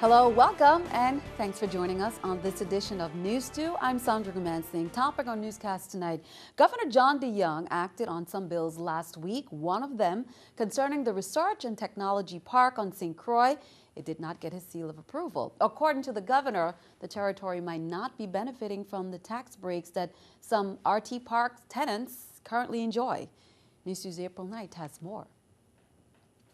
Hello, welcome, and thanks for joining us on this edition of News 2. I'm Sandra Gumansing. Topic on Newscast tonight. Governor John DeYoung acted on some bills last week, one of them concerning the Research and Technology Park on St. Croix. It did not get his seal of approval. According to the governor, the territory might not be benefiting from the tax breaks that some RT Park tenants currently enjoy. News 2's April Knight has more.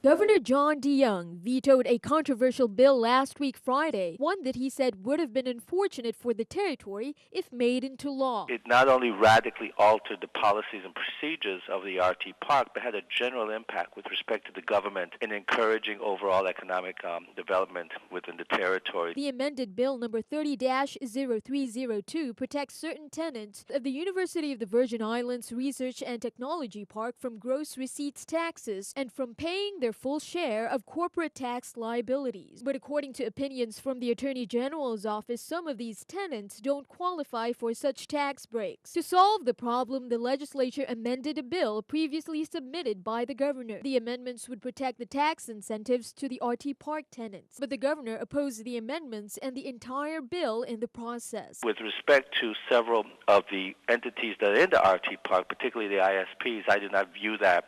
Governor John DeYoung vetoed a controversial bill last week Friday, one that he said would have been unfortunate for the territory if made into law. It not only radically altered the policies and procedures of the RT Park, but had a general impact with respect to the government in encouraging overall economic development within the territory. The amended bill number 30-0302 protects certain tenants of the University of the Virgin Islands Research and Technology Park from gross receipts taxes and from paying their full share of corporate tax liabilities. But according to opinions from the Attorney General's office, some of these tenants don't qualify for such tax breaks. To solve the problem, the legislature amended a bill previously submitted by the governor. The amendments would protect the tax incentives to the RT Park tenants, but the governor opposed the amendments and the entire bill in the process. With respect to several of the entities that are in the RT Park, particularly the ISPs, I do not view that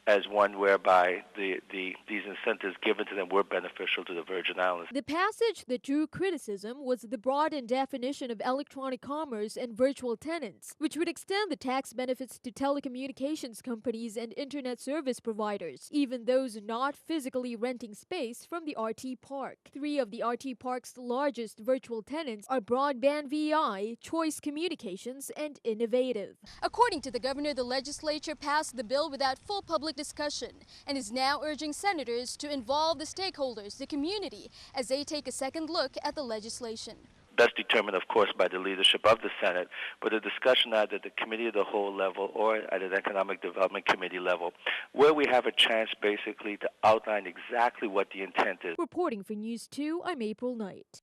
as one whereby these incentives given to them were beneficial to the Virgin Islands. The passage that drew criticism was the broadened definition of electronic commerce and virtual tenants, which would extend the tax benefits to telecommunications companies and internet service providers, even those not physically renting space from the RT Park. 3 of the RT Park's largest virtual tenants are Broadband VI, Choice Communications, and Innovative. According to the governor, the legislature passed the bill without full public discussion and is now urging senators to involve the stakeholders, the community, as they take a second look at the legislation. That's determined, of course, by the leadership of the Senate, but a discussion either at the committee of the whole level or at an economic development committee level, where we have a chance basically to outline exactly what the intent is. Reporting for News 2, I'm April Knight.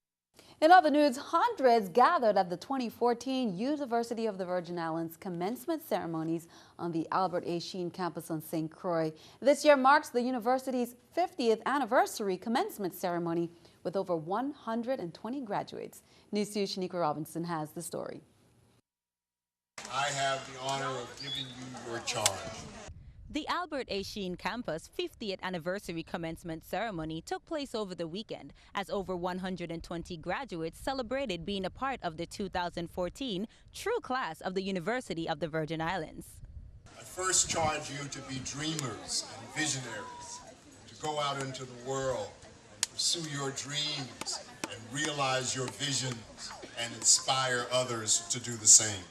In other news, hundreds gathered at the 2014 University of the Virgin Islands commencement ceremonies on the Albert A. Sheen campus on St. Croix. This year marks the university's 50th anniversary commencement ceremony with over 120 graduates. News 2's Shaniqua Robinson has the story. I have the honor of giving you your charge. The Albert A. Sheen campus 50th anniversary commencement ceremony took place over the weekend as over 120 graduates celebrated being a part of the 2014 true class of the University of the Virgin Islands. I first charge you to be dreamers and visionaries, to go out into the world and pursue your dreams and realize your visions and inspire others to do the same.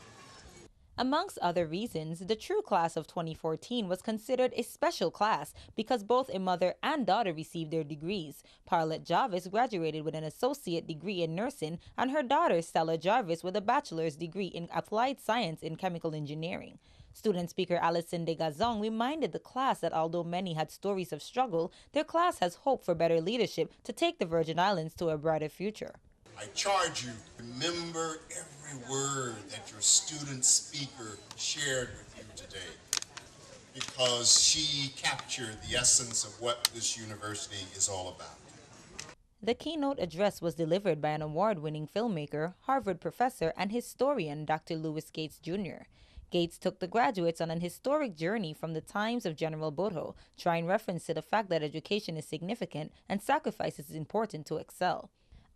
Amongst other reasons, the true class of 2014 was considered a special class because both a mother and daughter received their degrees. Parlette Jarvis graduated with an associate degree in nursing and her daughter Stella Jarvis with a bachelor's degree in applied science in chemical engineering. Student speaker Alison de Gazon reminded the class that although many had stories of struggle, their class has hope for better leadership to take the Virgin Islands to a brighter future. I charge you, remember every word that your student speaker shared with you today, because she captured the essence of what this university is all about. The keynote address was delivered by an award-winning filmmaker, Harvard professor, and historian Dr. Lewis Gates, Jr. Gates took the graduates on an historic journey from the times of General Boto, trying reference to the fact that education is significant and sacrifice is important to excel.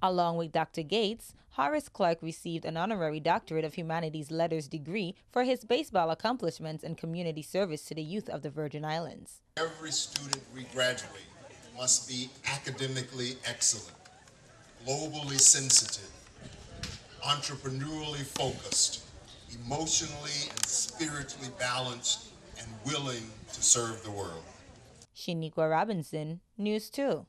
Along with Dr. Gates, Horace Clark received an honorary Doctorate of Humanities Letters degree for his baseball accomplishments and community service to the youth of the Virgin Islands. Every student we graduate must be academically excellent, globally sensitive, entrepreneurially focused, emotionally and spiritually balanced, and willing to serve the world. Shaniqua Robinson, News 2.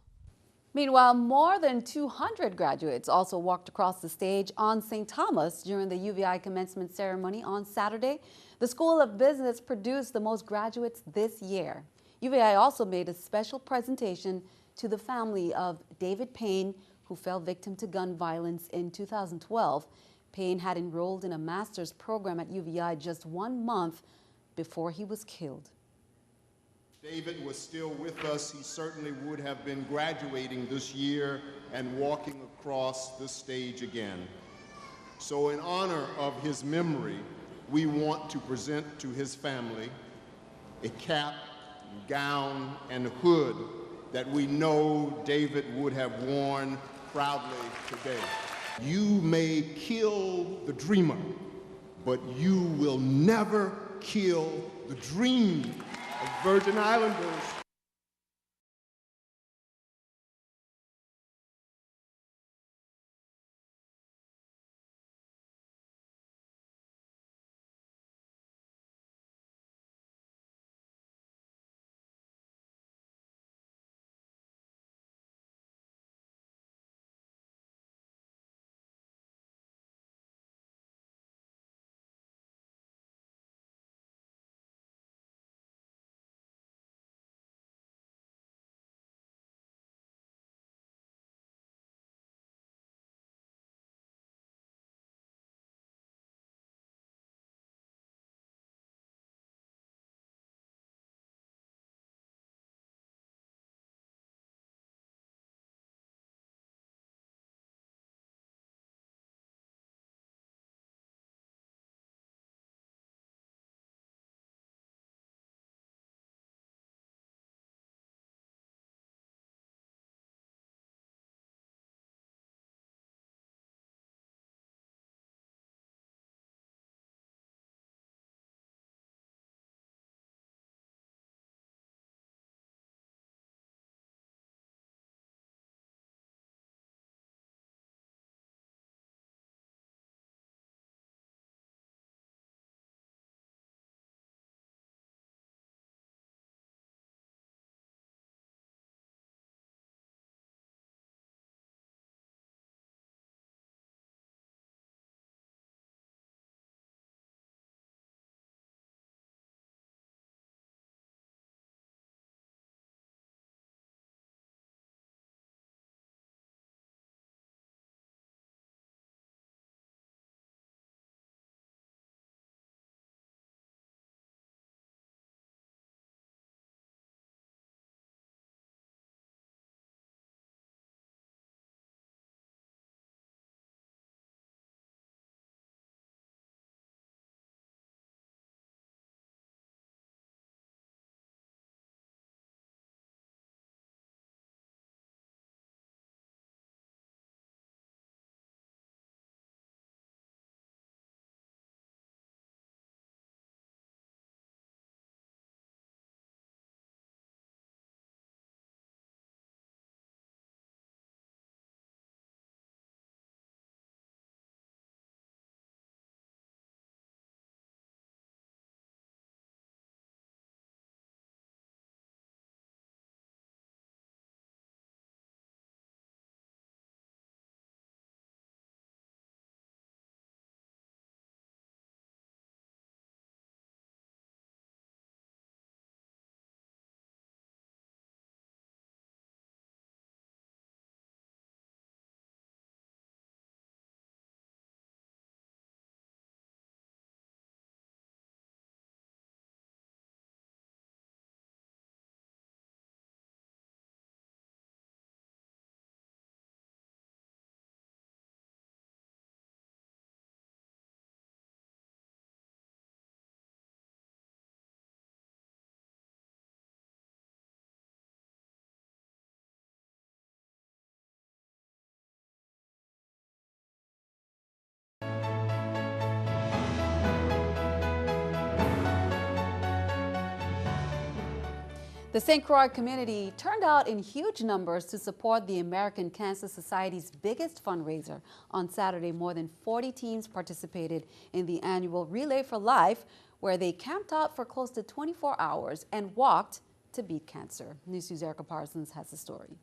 Meanwhile, more than 200 graduates also walked across the stage on St. Thomas during the UVI commencement ceremony on Saturday. The School of Business produced the most graduates this year. UVI also made a special presentation to the family of David Payne, who fell victim to gun violence in 2012. Payne had enrolled in a master's program at UVI just 1 month before he was killed. David was still with us, he certainly would have been graduating this year and walking across the stage again. So in honor of his memory, we want to present to his family a cap, gown, and hood that we know David would have worn proudly today. You may kill the dreamer, but you will never kill the dream of Virgin Islanders. The St. Croix community turned out in huge numbers to support the American Cancer Society's biggest fundraiser on Saturday. More than 40 teams participated in the annual Relay for Life, where they camped out for close to 24 hours and walked to beat cancer. News 2's Erica Parsons has the story.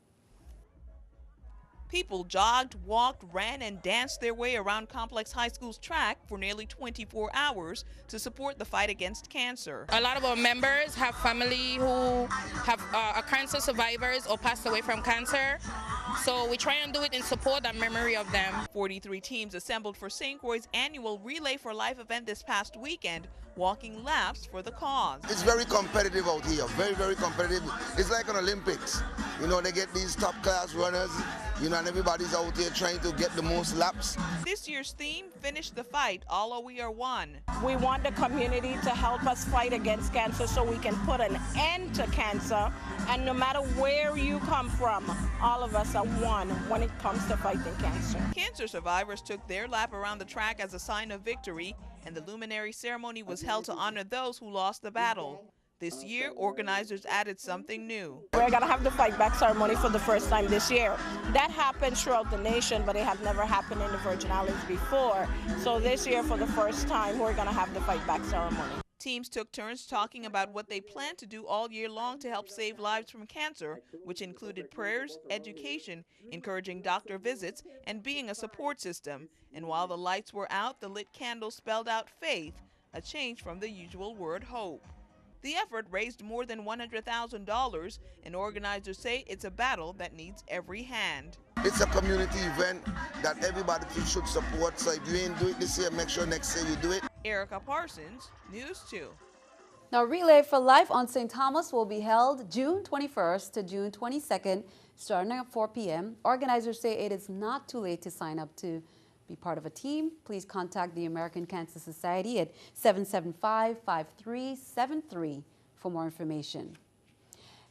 People jogged, walked, ran, and danced their way around Complex High School's track for nearly 24 hours to support the fight against cancer. A lot of our members have family who have are cancer survivors or passed away from cancer. So we try and do it in support and memory of them. 43 teams assembled for St. Croix's annual Relay for Life event this past weekend, walking laps for the cause. It's very competitive out here, very, very competitive. It's like an Olympics. You know, they get these top class runners, you know, and everybody's out there trying to get the most laps. This year's theme, Finish the Fight, All We Are One. We want the community to help us fight against cancer so we can put an end to cancer. And no matter where you come from, all of us are one when it comes to fighting cancer. Cancer survivors took their lap around the track as a sign of victory, and the luminary ceremony was held to honor those who lost the battle. This year, organizers added something new. We're going to have the fight back ceremony for the first time this year. That happens throughout the nation, but it had never happened in the Virgin Islands before. So this year, for the first time, we're going to have the fight back ceremony. Teams took turns talking about what they plan to do all year long to help save lives from cancer, which included prayers, education, encouraging doctor visits, and being a support system. And while the lights were out, the lit candles spelled out faith, a change from the usual word hope. The effort raised more than $100,000, and organizers say it's a battle that needs every hand. It's a community event that everybody should support, so if you ain't do it this year, make sure next year you do it. Erica Parsons, News 2. Now, Relay for Life on St. Thomas will be held June 21st to June 22nd, starting at 4 p.m. Organizers say it is not too late to sign up to be part of a team. Please contact the American Cancer Society at 775-5373 for more information.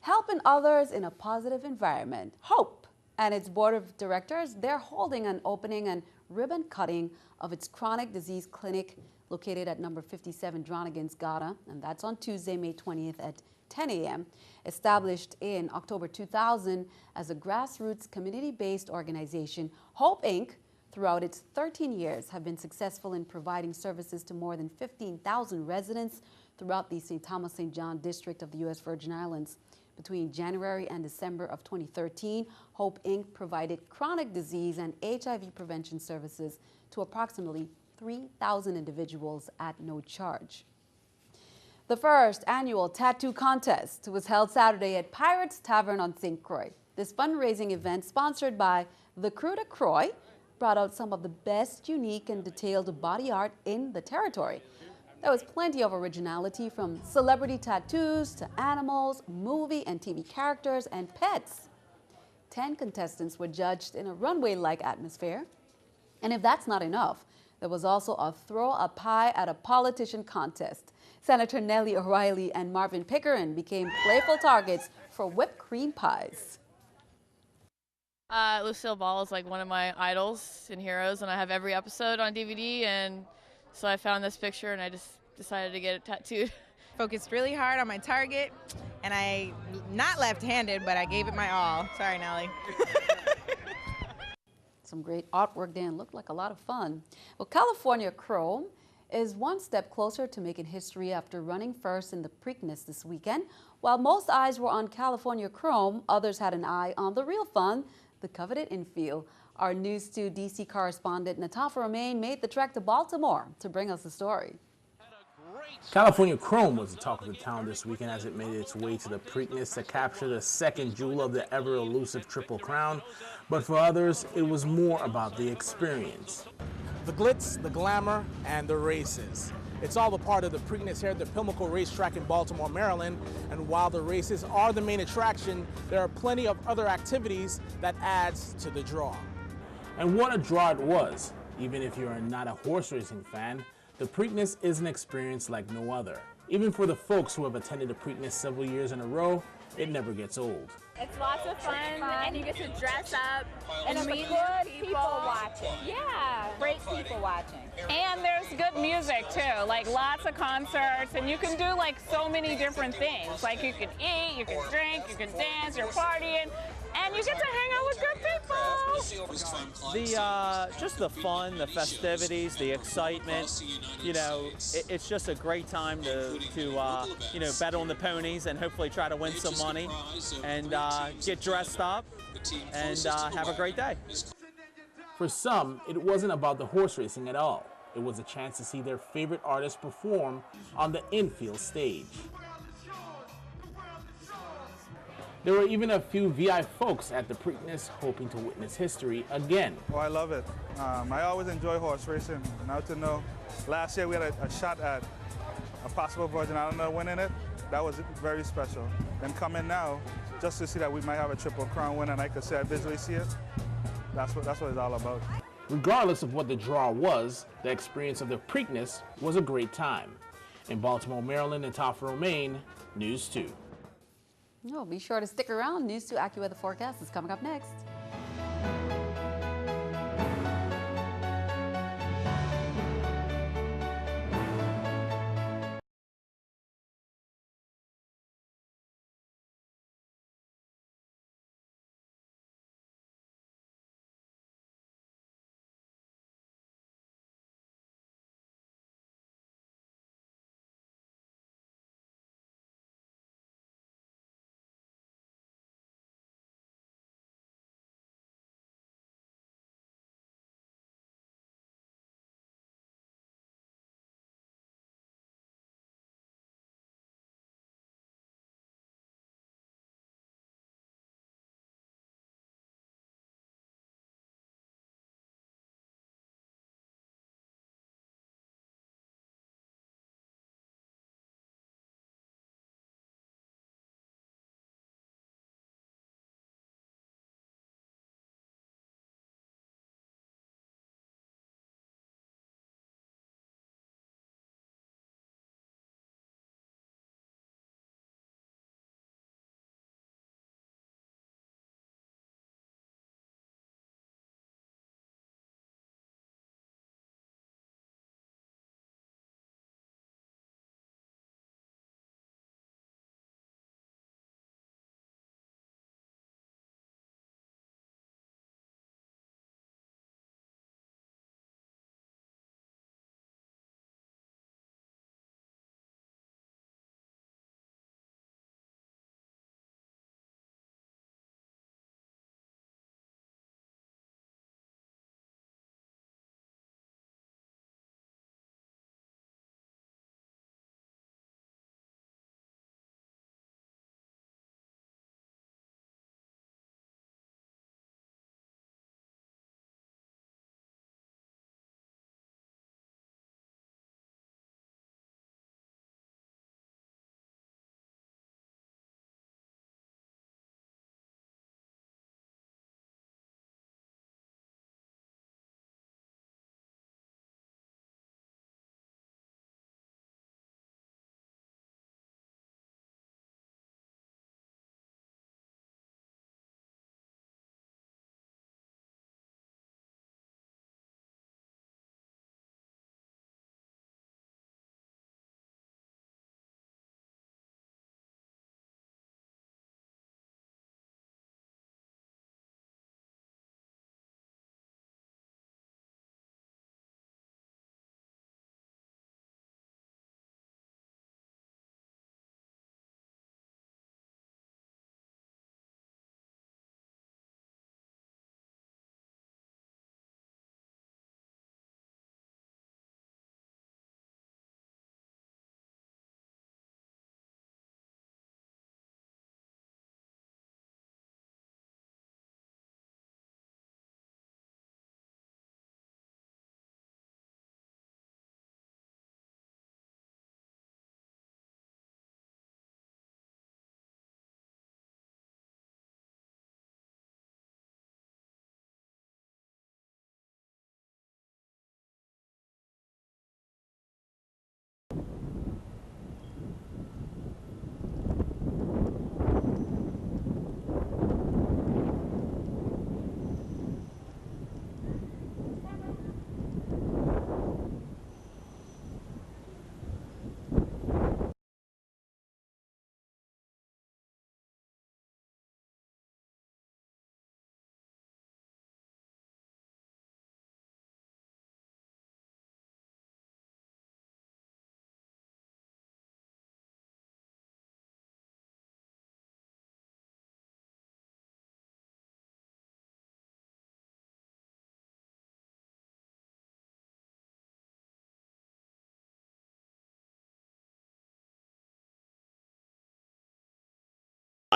Helping others in a positive environment. HOPE and its board of directors, they're holding an opening and ribbon cutting of its chronic disease clinic located at number 57 Dronnigan's Gata, and that's on Tuesday, May 20th at 10 a.m. Established in October 2000 as a grassroots community-based organization, HOPE Inc., throughout its 13 years, have been successful in providing services to more than 15,000 residents throughout the St. Thomas St. John district of the U.S. Virgin Islands. Between January and December of 2013, HOPE Inc. provided chronic disease and HIV prevention services to approximately 3,000 individuals at no charge. The first annual tattoo contest was held Saturday at Pirates Tavern on St. Croix. This fundraising event, sponsored by the Crew de Croix, brought out some of the best unique and detailed body art in the territory. There was plenty of originality, from celebrity tattoos to animals, movie and TV characters, and pets. 10 contestants were judged in a runway-like atmosphere. And if that's not enough, there was also a throw a pie at a politician contest. Senator Nellie O'Reilly and Marvin Pickering became playful targets for whipped cream pies. Lucille Ball is like one of my idols and heroes, and I have every episode on DVD, and so I found this picture and I just decided to get it tattooed. Focused really hard on my target, and I'm not left-handed, but I gave it my all. Sorry, Nellie. Some great artwork there and looked like a lot of fun. Well, California Chrome is one step closer to making history after running first in the Preakness this weekend. While most eyes were on California Chrome, others had an eye on the real fun, the coveted infield. Our News 2 DC correspondent Natafa Romain made the trek to Baltimore to bring us the story. California Chrome was the talk of the town this weekend as it made its way to the Preakness to capture the second jewel of the ever-elusive Triple Crown. But for others, it was more about the experience. The glitz, the glamour, and the races. It's all a part of the Preakness here at the Pimlico Racetrack in Baltimore, Maryland. And while the races are the main attraction, there are plenty of other activities that adds to the draw. And what a draw it was. Even if you're not a horse racing fan, the Preakness is an experience like no other. Even for the folks who have attended the Preakness several years in a row, it never gets old. It's lots of fun, and you get to dress up and meet good people watching. Yeah, great people watching. And there's good music too, like lots of concerts, and you can do like so many different things. Like you can eat, you can drink, you can dance, you're partying, and you get to hang out with good people. Just the fun, the festivities, the excitement. You know, it's just a great time to bet on the ponies and hopefully try to win some money and get dressed up and have a great day. For some, it wasn't about the horse racing at all. It was a chance to see their favorite artists perform on the infield stage. There were even a few VI folks at the Preakness hoping to witness history again. Oh, I love it. I always enjoy horse racing. Now to know, last year we had a shot at a possible Virgin Islander winning it, that was very special. Then coming now, just to see that we might have a Triple Crown win and I could say I visually see it, that's what it's all about. Regardless of what the draw was, the experience of the Preakness was a great time. In Baltimore, Maryland, and Tafaro, Maine, News 2. Oh, be sure to stick around. News 2 AccuWeather forecast is coming up next.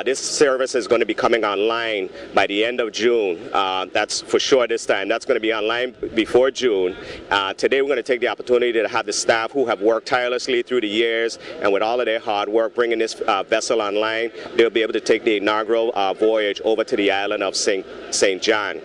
This service is going to be coming online by the end of June. That's for sure this time. That's going to be online before June. Today we're going to take the opportunity to have the staff who have worked tirelessly through the years and with all of their hard work bringing this vessel online, they'll be able to take the inaugural voyage over to the island of St. John.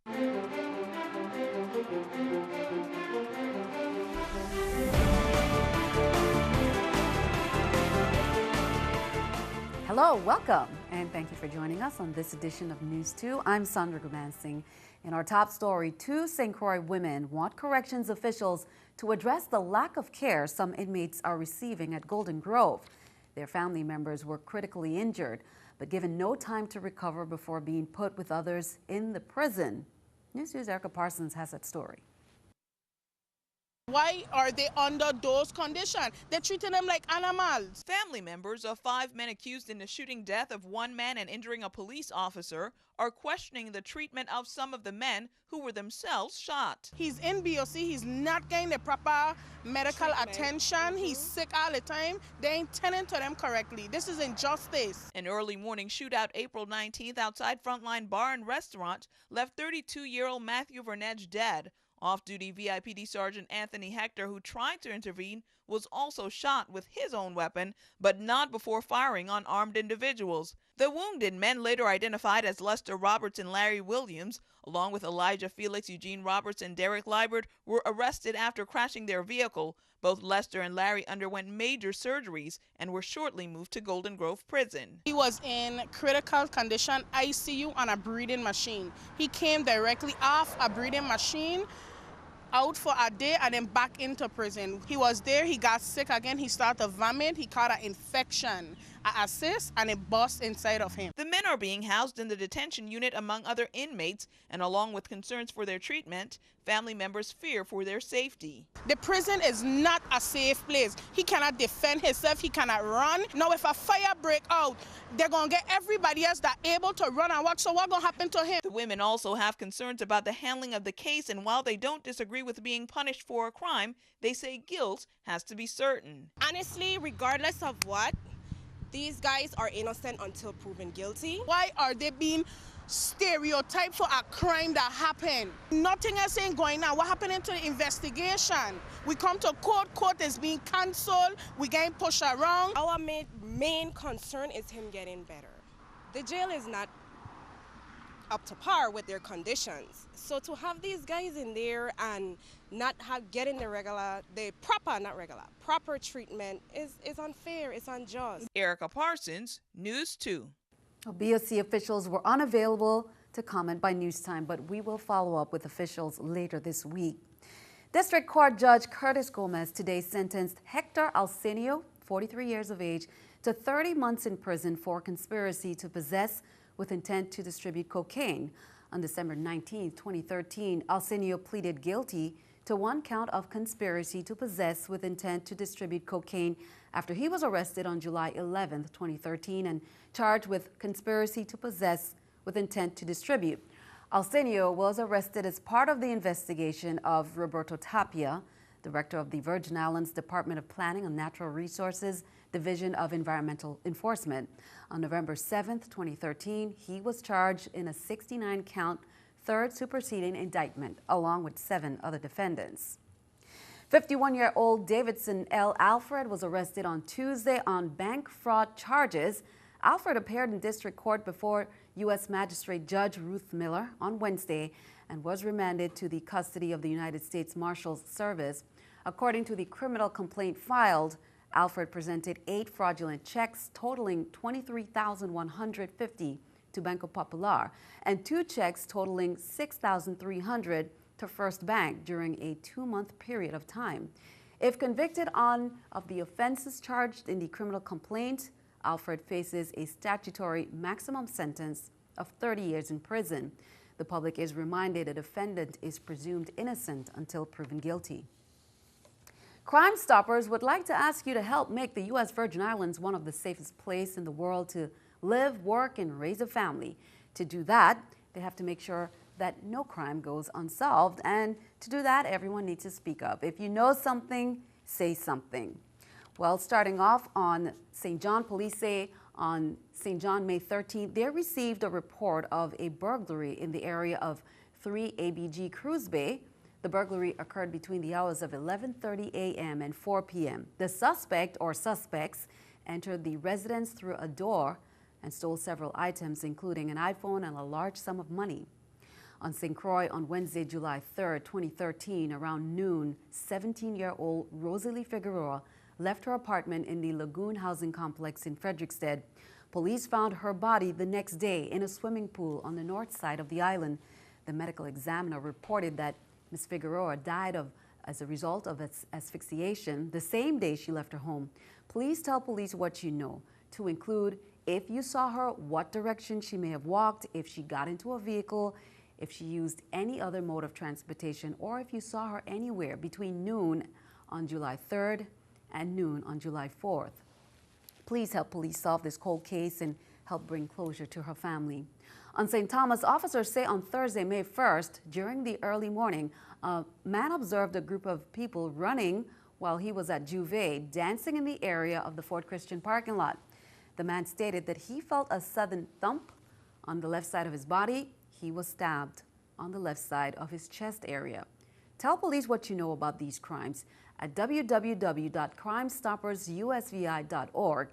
Hello, welcome, and thank you for joining us on this edition of News 2. I'm Sandra Gumansing. In our top story, 2 St. Croix women want corrections officials to address the lack of care some inmates are receiving at Golden Grove. Their family members were critically injured, but given no time to recover before being put with others in the prison. News 2's Erica Parsons has that story. Why are they under those conditions? They're treating them like animals. Family members of 5 men accused in the shooting death of 1 man and injuring a police officer are questioning the treatment of some of the men who were themselves shot. He's in BOC. He's not getting the proper medical attention. He's sick all the time. They ain't tending to them correctly. This is injustice. An early morning shootout April 19th outside Frontline Bar and Restaurant left 32-year-old Matthew Vernedge dead. Off-duty VIPD Sergeant Anthony Hector, who tried to intervene, was also shot with his own weapon, but not before firing on armed individuals. The wounded men, later identified as Lester Roberts and Larry Williams, along with Elijah Felix, Eugene Roberts, and Derek Liebert, were arrested after crashing their vehicle. Both Lester and Larry underwent major surgeries and were shortly moved to Golden Grove Prison. He was in critical condition, ICU, on a breathing machine. He came directly off a breathing machine, out for a day, and then back into prison. He was there, he got sick again, he started to vomit, he caught an infection, a cyst, and it burst inside of him. The men are being housed in the detention unit among other inmates, and along with concerns for their treatment, family members fear for their safety. The prison is not a safe place. He cannot defend himself, he cannot run. Now if a fire break out, they're going to get everybody else that able to run and walk, so what's going to happen to him? The women also have concerns about the handling of the case, and while they don't disagree with being punished for a crime, they say guilt has to be certain. Honestly, regardless of what, these guys are innocent until proven guilty. Why are they being stereotyped for a crime that happened? Nothing else ain't going on. What happened to the investigation? We come to court is being cancelled, we getting pushed around. Our main concern is him getting better. The jail is not up to par with their conditions. So to have these guys in there and not getting the proper treatment is unfair, it's unjust. Erica Parsons, News 2. BOC officials were unavailable to comment by News Time, but we will follow up with officials later this week. District Court Judge Curtis Gomez today sentenced Hector Alcenio, 43 years of age, to 30 months in prison for conspiracy to possess with intent to distribute cocaine. On December 19, 2013, Alcenio pleaded guilty to 1 count of conspiracy to possess with intent to distribute cocaine after he was arrested on July 11, 2013, and charged with conspiracy to possess with intent to distribute. Alcenio was arrested as part of the investigation of Roberto Tapia, director of the Virgin Islands Department of Planning and Natural Resources, Division of Environmental Enforcement. On November 7, 2013, he was charged in a 69-count third superseding indictment, along with 7 other defendants. 51-year-old Davidson L. Alfred was arrested on Tuesday on bank fraud charges. Alfred appeared in district court before U.S. Magistrate Judge Ruth Miller on Wednesday and was remanded to the custody of the United States Marshals Service. According to the criminal complaint filed, Alfred presented 8 fraudulent checks totaling $23,150 to Banco Popular and 2 checks totaling $6,300 to First Bank during a 2-month period of time. If convicted of the offenses charged in the criminal complaint, Alfred faces a statutory maximum sentence of 30 years in prison. The public is reminded a defendant is presumed innocent until proven guilty. Crime Stoppers would like to ask you to help make the U.S. Virgin Islands one of the safest places in the world to live, work, and raise a family. To do that, they have to make sure that no crime goes unsolved. And to do that, everyone needs to speak up. If you know something, say something. Well, starting off on St. John, police say on St. John, May 13th, they received a report of a burglary in the area of 3 ABG Cruise Bay. The burglary occurred between the hours of 11:30 a.m. and 4 p.m. The suspect or suspects entered the residence through a door and stole several items, including an iPhone and a large sum of money. On St. Croix on Wednesday, July 3rd, 2013, around noon, 17-year-old Rosalie Figueroa left her apartment in the Lagoon housing complex in Frederiksted. Police found her body the next day in a swimming pool on the north side of the island. The medical examiner reported that Ms. Figueroa died as a result of asphyxiation the same day she left her home. Please tell police what you know, to include if you saw her, what direction she may have walked, if she got into a vehicle, if she used any other mode of transportation, or if you saw her anywhere between noon on July 3rd and noon on July 4th. Please help police solve this cold case and help bring closure to her family. On St. Thomas, officers say on Thursday, May 1st, during the early morning, a man observed a group of people running while he was at Juve, dancing in the area of the Fort Christian parking lot. The man stated that he felt a sudden thump on the left side of his body. He was stabbed on the left side of his chest area. Tell police what you know about these crimes at www.crimestoppersusvi.org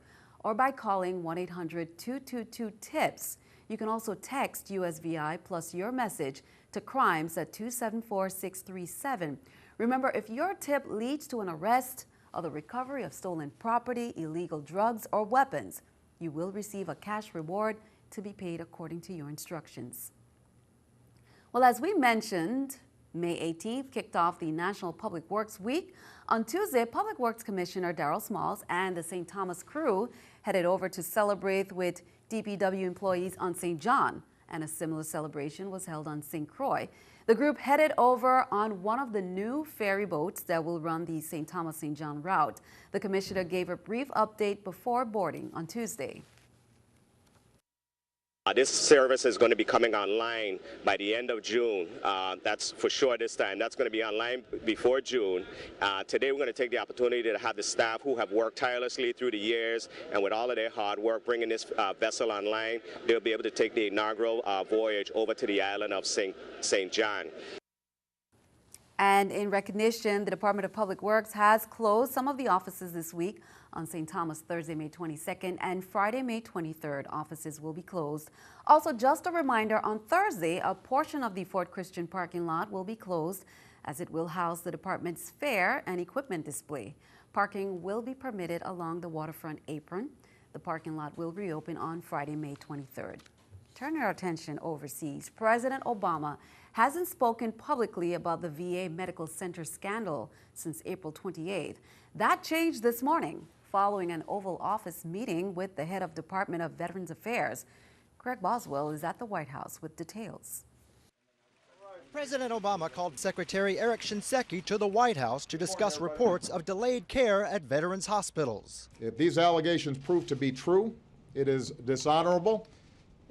or by calling 1-800-222-TIPS. You can also text USVI plus your message to crimes at 274-637. Remember, if your tip leads to an arrest or the recovery of stolen property, illegal drugs, or weapons, you will receive a cash reward to be paid according to your instructions. Well, as we mentioned, May 18th kicked off the National Public Works Week. On Tuesday, Public Works Commissioner Darryl Smalls and the St. Thomas crew headed over to celebrate with DPW employees on St. John, and a similar celebration was held on St. Croix. The group headed over on one of the new ferry boats that will run the St. Thomas-St. John route. The commissioner gave a brief update before boarding on Tuesday. This service is going to be coming online by the end of June. That's for sure this time. That's going to be online before June. Today we're going to take the opportunity to have the staff who have worked tirelessly through the years and with all of their hard work bringing this vessel online, they'll be able to take the inaugural voyage over to the island of St. John. And in recognition, the Department of Public Works has closed some of the offices this week. On St. Thomas, Thursday, May 22nd, and Friday, May 23rd, offices will be closed. Also, just a reminder, on Thursday, a portion of the Fort Christian parking lot will be closed as it will house the department's fair and equipment display. Parking will be permitted along the waterfront apron. The parking lot will reopen on Friday, May 23rd. Turning our attention overseas, President Obama hasn't spoken publicly about the VA Medical Center scandal since April 28th. That changed this morning following an Oval Office meeting with the head of Department of Veterans Affairs. Craig Boswell is at the White House with details. President Obama called Secretary Eric Shinseki to the White House to discuss reports of delayed care at veterans' hospitals. If these allegations prove to be true, it is dishonorable,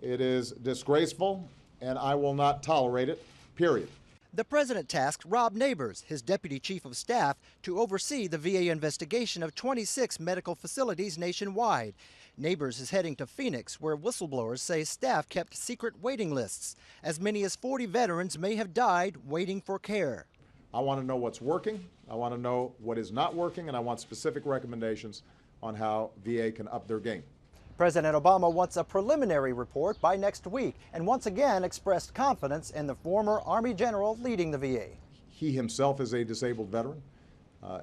it is disgraceful, and I will not tolerate it, period. The president tasked Rob Neighbors, his deputy chief of staff, to oversee the VA investigation of 26 medical facilities nationwide. Neighbors is heading to Phoenix, where whistleblowers say staff kept secret waiting lists. As many as 40 veterans may have died waiting for care. I want to know what's working, I want to know what is not working, and I want specific recommendations on how VA can up their game. President Obama wants a preliminary report by next week and once again expressed confidence in the former Army general leading the VA. He himself is a disabled veteran,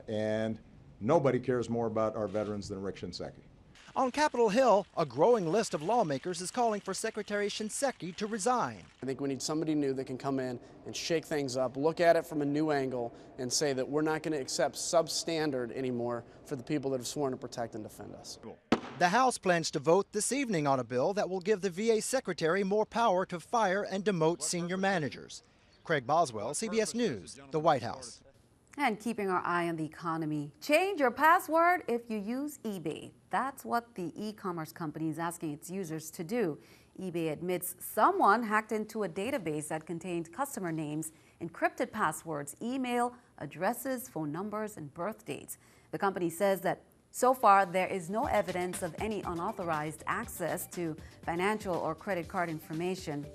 and nobody cares more about our veterans than Rick Shinseki. On Capitol Hill, a growing list of lawmakers is calling for Secretary Shinseki to resign. I think we need somebody new that can come in and shake things up, look at it from a new angle, and say that we're not going to accept substandard anymore for the people that have sworn to protect and defend us. The House plans to vote this evening on a bill that will give the VA secretary more power to fire and demote senior managers. Craig Boswell, CBS News, the White House. And keeping our eye on the economy. Change your password if you use eBay. That's what the e-commerce company is asking its users to do. eBay admits someone hacked into a database that contained customer names, encrypted passwords, email, addresses, phone numbers, and birth dates. The company says that so far, there is no evidence of any unauthorized access to financial or credit card information.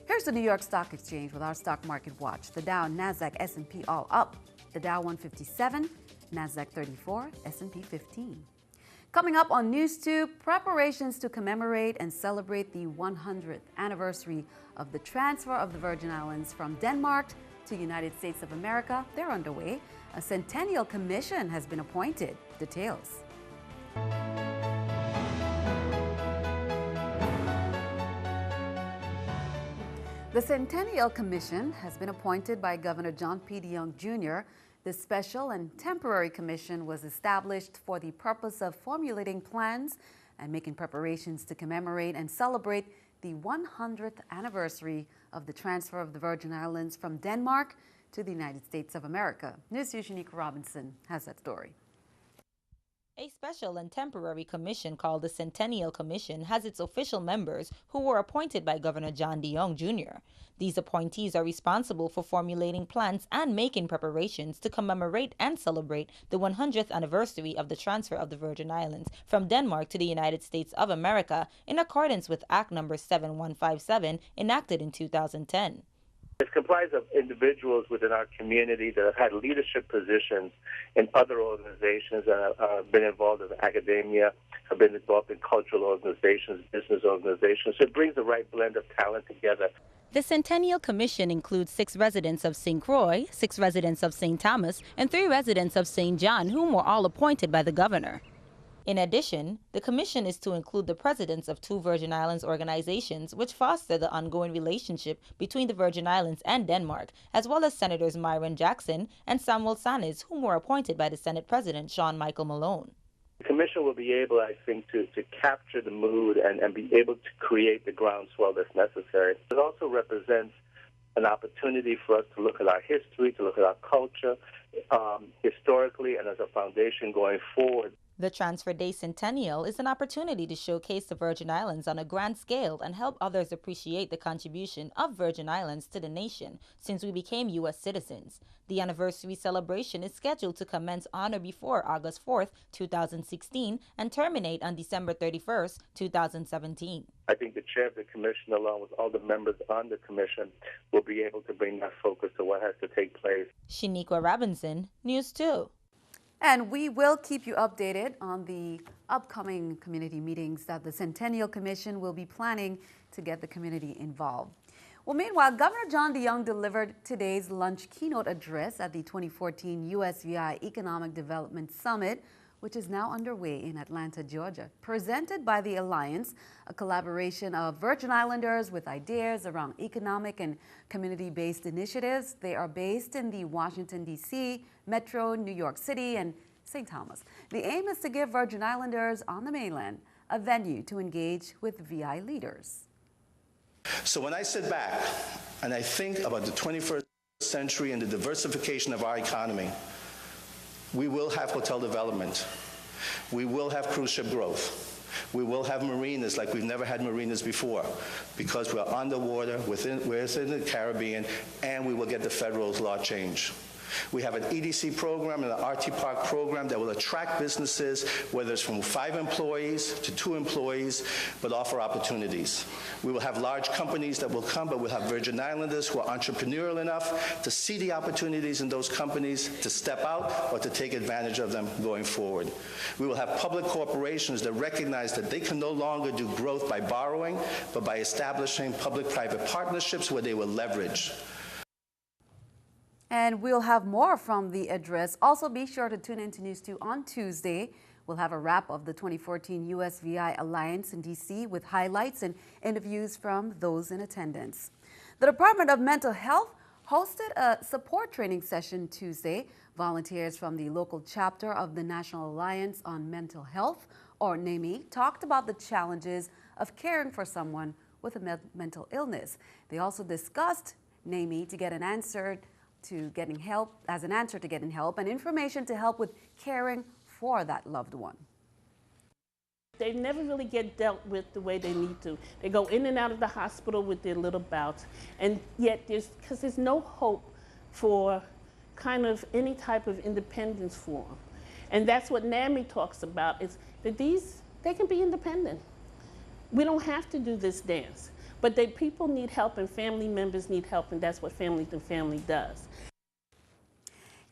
Here's the New York Stock Exchange with our stock market watch. The Dow, Nasdaq, S&P all up. The Dow 157, Nasdaq 34, S&P 15. Coming up on News 2, preparations to commemorate and celebrate the 100th anniversary of the transfer of the Virgin Islands from Denmark to the United States of America. They're underway. A Centennial Commission has been appointed. Details. The Centennial Commission has been appointed by Governor John P. DeYoung Jr. This special and temporary commission was established for the purpose of formulating plans and making preparations to commemorate and celebrate the 100th anniversary of the transfer of the Virgin Islands from Denmark to the United States of America. News2's Shanika Robinson has that story. A special and temporary commission called the Centennial Commission has its official members who were appointed by Governor John DeYoung Jr. These appointees are responsible for formulating plans and making preparations to commemorate and celebrate the 100th anniversary of the transfer of the Virgin Islands from Denmark to the United States of America in accordance with Act No. 7157 enacted in 2010. It's comprised of individuals within our community that have had leadership positions in other organizations and have been involved in academia, have been involved in cultural organizations, business organizations. So it brings the right blend of talent together. The Centennial Commission includes 6 residents of St. Croix, 6 residents of St. Thomas, and 3 residents of St. John, whom were all appointed by the governor. In addition, the commission is to include the presidents of 2 Virgin Islands organizations which foster the ongoing relationship between the Virgin Islands and Denmark, as well as Senators Myron Jackson and Samuel Sanis, whom were appointed by the Senate President Sean Michael Malone. The commission will be able, I think, to capture the mood and be able to create the groundswell that's necessary. It also represents an opportunity for us to look at our history, to look at our culture, historically and as a foundation going forward. The Transfer Day Centennial is an opportunity to showcase the Virgin Islands on a grand scale and help others appreciate the contribution of Virgin Islands to the nation since we became U.S. citizens. The anniversary celebration is scheduled to commence on or before August 4th, 2016 and terminate on December 31st, 2017. I think the chair of the commission, along with all the members on the commission, will be able to bring that focus to what has to take place. Shaniqua Robinson, News 2. And we will keep you updated on the upcoming community meetings that the Centennial Commission will be planning to get the community involved. Well, meanwhile, Governor John DeYoung delivered today's lunch keynote address at the 2014 USVI Economic Development Summit, which is now underway in Atlanta, Georgia. Presented by the Alliance, a collaboration of Virgin Islanders with ideas around economic and community-based initiatives. They are based in the Washington, D.C., Metro, New York City, and St. Thomas. The aim is to give Virgin Islanders on the mainland a venue to engage with VI leaders. So when I sit back and I think about the 21st century and the diversification of our economy, we will have hotel development. We will have cruise ship growth. We will have marinas like we've never had marinas before because we're on the water, we're in the Caribbean, and we will get the federal law change. We have an EDC program and an RT Park program that will attract businesses, whether it's from 5 employees to 2 employees, but offer opportunities. We will have large companies that will come, but we'll have Virgin Islanders who are entrepreneurial enough to see the opportunities in those companies, to step out or to take advantage of them going forward. We will have public corporations that recognize that they can no longer do growth by borrowing, but by establishing public-private partnerships where they will leverage. And we'll have more from the address. Also, be sure to tune in to News 2 on Tuesday. We'll have a wrap of the 2014 USVI Alliance in D.C. with highlights and interviews from those in attendance. The Department of Mental Health hosted a support training session Tuesday. Volunteers from the local chapter of the National Alliance on Mental Health, or NAMI, talked about the challenges of caring for someone with a mental illness. They also discussed NAMI to get an answer to getting help, as an answer to getting help and information to help with caring for that loved one. They never really get dealt with the way they need to. They go in and out of the hospital with their little bouts, and yet there's no hope for kind of any type of independence for them. And that's what NAMI talks about, is that they can be independent. We don't have to do this dance, but people need help and family members need help, and that's what Family to Family does.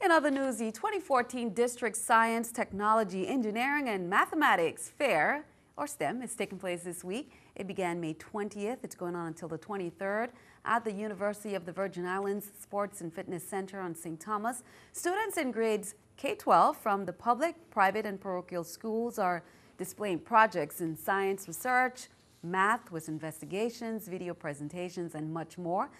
In other news, the 2014 District Science, Technology, Engineering, and Mathematics Fair, or STEM, is taking place this week. It began May 20th. It's going on until the 23rd at the University of the Virgin Islands Sports and Fitness Center on St. Thomas. Students in grades K-12 from the public, private, and parochial schools are displaying projects in science research, math with investigations, video presentations, and much more.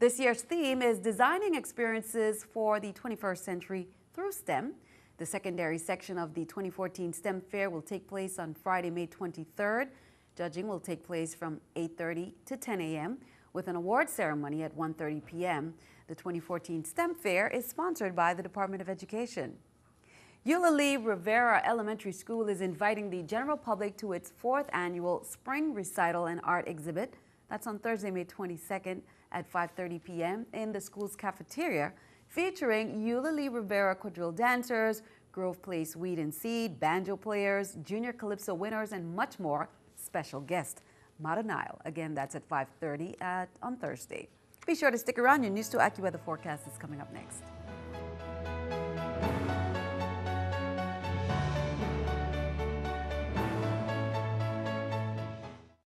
This year's theme is Designing Experiences for the 21st Century through STEM. The secondary section of the 2014 STEM Fair will take place on Friday, May 23rd. Judging will take place from 8:30 to 10 a.m. with an award ceremony at 1:30 p.m. The 2014 STEM Fair is sponsored by the Department of Education. Eulalie Rivera Elementary School is inviting the general public to its 4th annual Spring Recital and Art Exhibit. That's on Thursday, May 22nd at 5:30 p.m. in the school's cafeteria, featuring Eulalie Rivera quadrille dancers, Grove Place Weed and Seed, banjo players, junior calypso winners, and much more. Special guest, Mata Nile. Again, that's at 5:30 on Thursday. Be sure to stick around. Your News 2 AccuWeather forecast is coming up next.